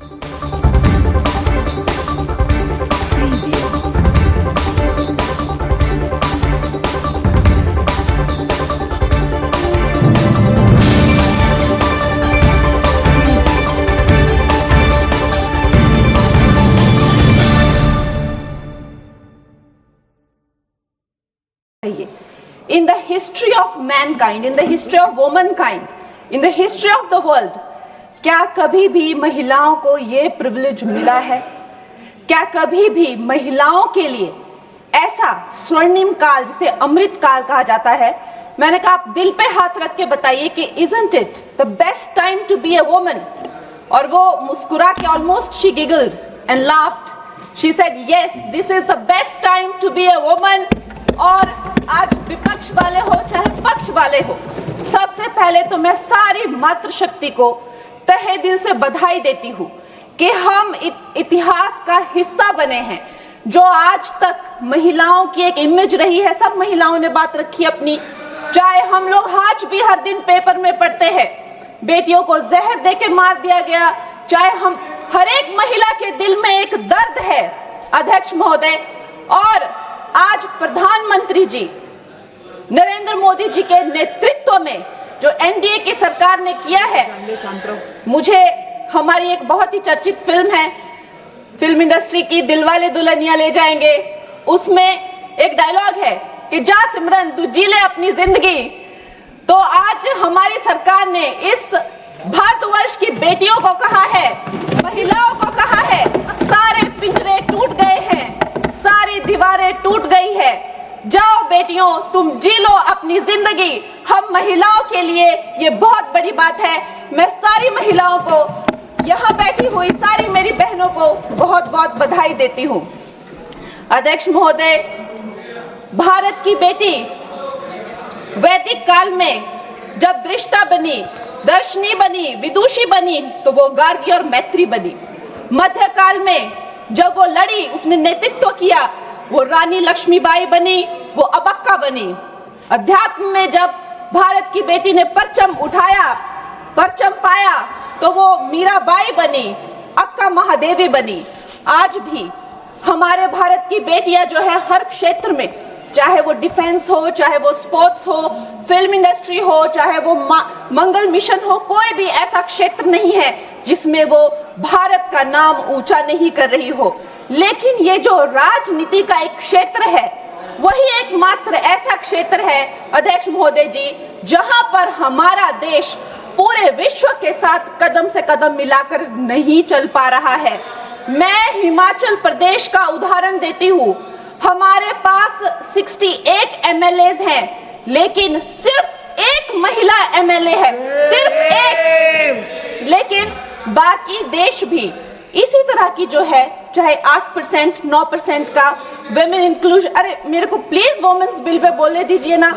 In the history of mankind, in the history of womankind, in the history of the world, क्या कभी भी महिलाओं को ये प्रिविलेज मिला है? क्या कभी भी महिलाओं के लिए ऐसा स्वर्णिम काल, जिसे अमृत काल कहा जाता है, मैंने कहा आप दिल पे हाथ रख के बताइए कि isn't it the best time to be a woman? और वो मुस्कुरा के almost she giggled and laughed. She said yes, this is the best time to be a woman. और आज विपक्ष वाले हो चाहे पक्ष वाले हो, सबसे पहले तो मैं सारी मातृशक्ति को तहे दिल से बधाई देती हूँ कि हम इतिहास का हिस्सा बने हैं। जो आज तक महिलाओं की एक इमेज रही है, सब महिलाओं ने बात रखी अपनी, चाहे हम लोग आज भी हर दिन पेपर में पढ़ते हैं बेटियों को जहर दे के मार दिया गया, चाहे हम हर एक महिला के दिल में एक दर्द है अध्यक्ष महोदय। और आज प्रधानमंत्री जी नरेंद्र मोदी जी के नेतृत्व में जो एनडीए की सरकार ने किया है, मुझे हमारी एक बहुत ही चर्चित फिल्म है, फिल्म इंडस्ट्री की, दिलवाले दुल्हनिया ले जाएंगे, उसमें एक डायलॉग है कि जा सिमरन तू जी ले अपनी जिंदगी। तो आज हमारी सरकार ने इस भारतवर्ष की बेटियों को कहा है, महिलाओं को कहा है, सारे पिंजरे टूट गए हैं, सारी दीवारें टूट गई है, जाओ बेटियों तुम जी लो अपनी जिंदगी। हम महिलाओं के लिए ये बहुत बड़ी बात है। मैं सारी महिलाओं को, यहाँ बैठी हुई सारी मेरी बहनों को बहुत बहुत बधाई देती हूँ। अध्यक्ष महोदय, भारत की बेटी वैदिक काल में जब दृष्टा बनी, दर्शनी बनी, विदुषी बनी, तो वो गार्गी और मैत्री बनी। मध्यकाल में जब वो लड़ी, उसने नेतृत्व किया, वो रानी लक्ष्मीबाई बनी, वो अबक्का बनी। अध्यात्म में जब भारत की बेटी ने परचम उठाया, परचम पाया, तो वो मीराबाई बनी, अक्का महादेवी बनी। आज भी हमारे भारत की बेटियां जो है हर क्षेत्र में, चाहे वो डिफेंस हो, चाहे वो स्पोर्ट्स हो, फिल्म इंडस्ट्री हो, चाहे वो मंगल मिशन हो, कोई भी ऐसा क्षेत्र नहीं है जिसमें वो भारत का नाम ऊंचा नहीं कर रही हो। लेकिन ये जो राजनीति का एक क्षेत्र है, वही एकमात्र ऐसा क्षेत्र है अध्यक्ष महोदय जी, जहां पर हमारा देश पूरे विश्व के साथ कदम से कदम मिलाकर नहीं चल पा रहा है। मैं हिमाचल प्रदेश का उदाहरण देती हूँ। हमारे पास 68 एमएलएज हैं, लेकिन सिर्फ एक महिला एमएलए है, सिर्फ एक। लेकिन बाकी देश भी इसी तरह की जो है, चाहे 8%, 9% का वुमेन इंक्लूजन, अरे मेरे को प्लीज वुमेन्स बिल पे बोलने दीजिए ना।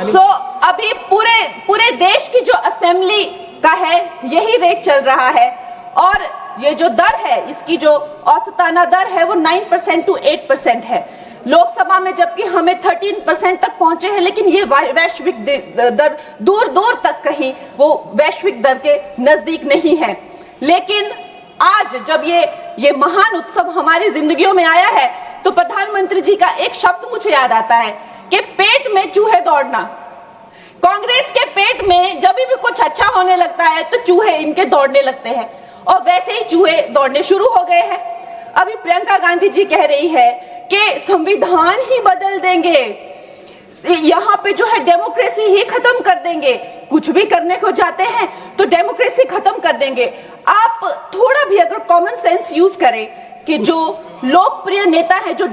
तो अभी पूरे देश की जो असेंबली का है यही रेट चल रहा है, और ये जो दर है, इसकी जो औसताना दर है वो 9% to 8% है। लोकसभा में जबकि हमें 13% तक पहुंचे हैं, लेकिन ये वैश्विक दर दूर दूर तक कहीं वो वैश्विक दर के नजदीक नहीं है। लेकिन आज जब ये महान उत्सव हमारी जिंदगियों में आया है, तो प्रधानमंत्री जी का एक शब्द मुझे याद आता है कि पेट में चूहे दौड़ना। कांग्रेस के पेट में जब भी कुछ अच्छा होने लगता है तो चूहे इनके दौड़ने लगते हैं, और वैसे ही चूहे दौड़ने शुरू हो गए हैं। अभी प्रियंका गांधी जी कह रही है कि संविधान ही बदल देंगे, यहाँ पे जो है डेमोक्रेसी ही खत्म कर देंगे, कुछ भी करने को जाते हैं तो डेमोक्रेसी खत्म कर देंगे। आप थोड़ा भी अगर कॉमन सेंस यूज करें कि जो लोकप्रिय नेता है, जो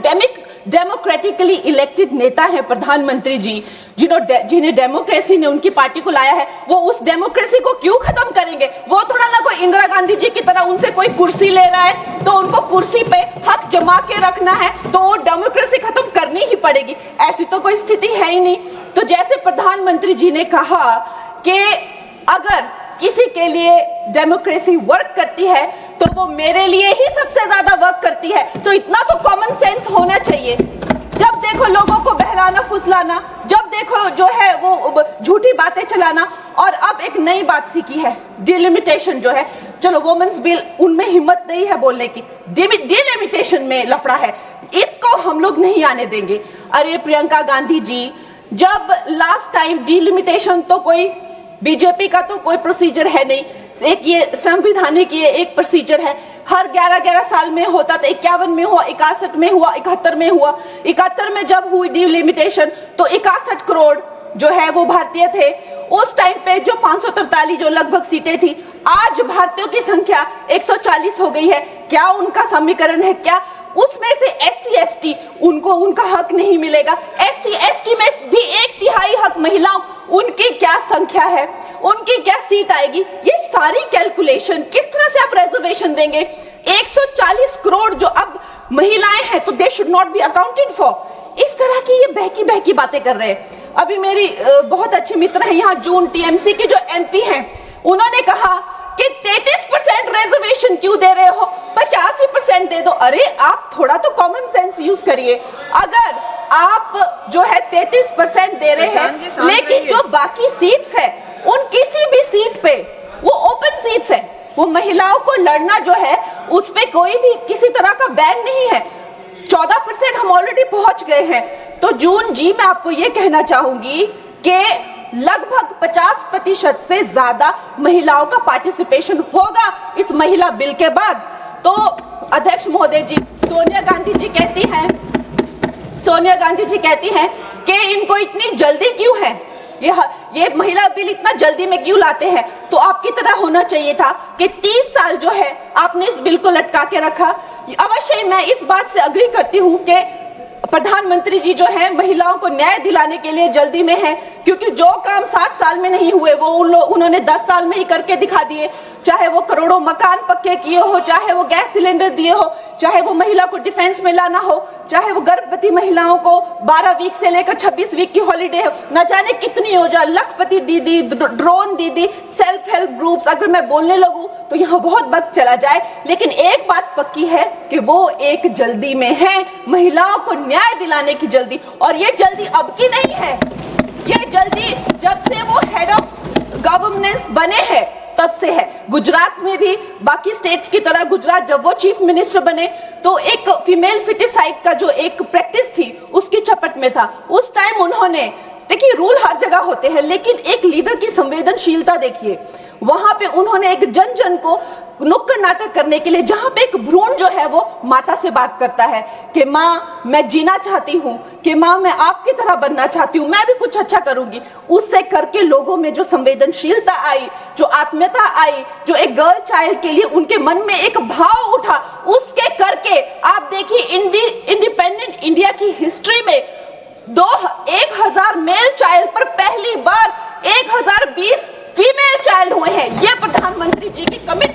डेमोक्रेटिकली इलेक्टेड नेता है प्रधानमंत्री जी, जिन्हें डेमोक्रेसी ने उनकी पार्टी को लाया है, वो उस डेमोक्रेसी को क्यों खत्म करेंगे? वो थोड़ा ना कोई इंदिरा गांधी जी की तरह उनसे कोई कुर्सी ले रहा है तो उनको कुर्सी पे हक जमा के रखना है, तो वो डेमोक्रेसी खत्म करनी ही पड़ेगी। ऐसी तो कोई स्थिति है ही नहीं। तो जैसे प्रधानमंत्री जी ने कहा कि अगर किसी के लिए डेमोक्रेसी वर्क करती है तो वो मेरे लिए ही सबसे ज्यादा वर्क करती है, तो इतना तो कॉमन सेंस होना चाहिए। जब देखो लोगों को बहलाना फुसलाना, जब देखो जो है वो झूठी बातें चलाना। और अब एक नई बात सीखी है, डिलिमिटेशन जो है, चलो वुमेन्स बिल उनमें हिम्मत नहीं है बोलने की, डिलिमिटेशन में लफड़ा है, इसको हम लोग नहीं आने देंगे। अरे प्रियंका गांधी जी, जब लास्ट टाइम डिलिमिटेशन तो कोई बीजेपी का तो कोई प्रोसीजर है नहीं, एक ये संविधानिक ये एक प्रोसीजर है, हर 11-11 साल में होता था, 51 में हुआ, 61 में हुआ, 71 में हुआ। 71 में जब हुई डिलिमिटेशन तो 61 करोड़ जो है वो भारतीय थे। उस टाइम पे जो 543 जो लगभग सीटें थी, आज भारतीयों की संख्या 140 हो गई है। क्या उनका समीकरण है? क्या उसमें से SC ST उनको उनका हक नहीं मिलेगा? SC ST में भी 1/3 हक महिलाओं, उनकी क्या संख्या है, उनकी क्या सीट आएगी? ये सारी कैलकुलेशन किस तरह से आप रिजर्वेशन देंगे? 140 करोड़ जो अब महिलाएं हैं तो they should not be accounted for. इस तरह की ये बहकी बातें कर रहे हैं। अभी मेरी बहुत अच्छी मित्र है यहाँ जून TMC की जो MP हैं, उन्होंने कहा कि 33% रिजर्वेशन क्यों दे रहे हो, 85% दे दो। अरे आप थोड़ा तो कॉमन सेंस यूज करिए। अगर आप जो है 33% दे रहे हैं, लेकिन जो बाकी सीट्स है उन किसी भी सीट पे वो ओपन सीट्स है, वो महिलाओं को लड़ना जो है उस पे कोई भी किसी तरह का बैन नहीं है। 14% हम ऑलरेडी पहुंच गए हैं। तो जून जी, मैं आपको ये कहना चाहूंगी कि लगभग 50% से ज्यादा महिलाओं का पार्टिसिपेशन होगा इस महिला बिल के बाद। तो अध्यक्ष महोदय जी, सोनिया गांधी जी कहती हैं कि इनको इतनी जल्दी क्यों है, ये महिला बिल इतना जल्दी में क्यों लाते हैं? तो आपकी तरह होना चाहिए था कि 30 साल जो है आपने इस बिल को लटका के रखा। अवश्य मैं इस बात से अग्री करती हूँ कि प्रधानमंत्री जी जो है महिलाओं को न्याय दिलाने के लिए जल्दी में है, क्योंकि जो काम 60 साल में नहीं हुए वो उन्होंने 10 साल में ही करके दिखा दिए। चाहे वो करोड़ों मकान पक्के किए हो, चाहे वो गैस सिलेंडर दिए हो, चाहे वो महिला को डिफेंस में लाना हो, चाहे वो गर्भवती महिलाओं को 12 वीक से लेकर 26 वीक की हॉलीडे हो, न जाने कितनी योजना, लखपति दीदी, ड्रोन दीदी, सेल्फ हेल्प ग्रुप्स, अगर मैं बोलने लगूं तो यहाँ बहुत वक्त चला जाए। लेकिन एक बात पक्की है कि वो एक जल्दी में है, महिलाओं को न्याय दिलाने की जल्दी। और ये जल्दी अब की नहीं है, ये जल्दी जब से वो हेड ऑफ गवर्नेंस बने हैं तब से है। गुजरात में भी बाकी स्टेट्स की तरह गुजरात जब वो चीफ मिनिस्टर बने तो एक फीमेल फिटिसाइड का जो एक प्रैक्टिस थी उसकी चपट में था। उस टाइम उन्होंने, देखिए रूल हर जगह होते हैं, लेकिन एक लीडर की संवेदनशीलता देखिए, वहां पे उन्होंने एक जन जन को नुक्कड़ नाटक करने के लिए, जहां पे एक भ्रूण जो है वो माता से बात करता है कि माँ मैं जीना चाहती हूँ, कि माँ मैं आपकी तरह बनना चाहती हूँ, मैं भी कुछ अच्छा करूंगी, उससे करके लोगों में जो संवेदनशीलता आई, जो आत्मीयता आई, जो एक गर्ल चाइल्ड के लिए उनके मन में एक भाव उठा, उसके करके आप देखिए इंडिपेंडेंट इंडिया की हिस्ट्री में 1000 मेल चाइल्ड पर पहली बार 1020 फीमेल चाइल्ड हुए हैं। ये प्रधानमंत्री जी की कमिटमेंट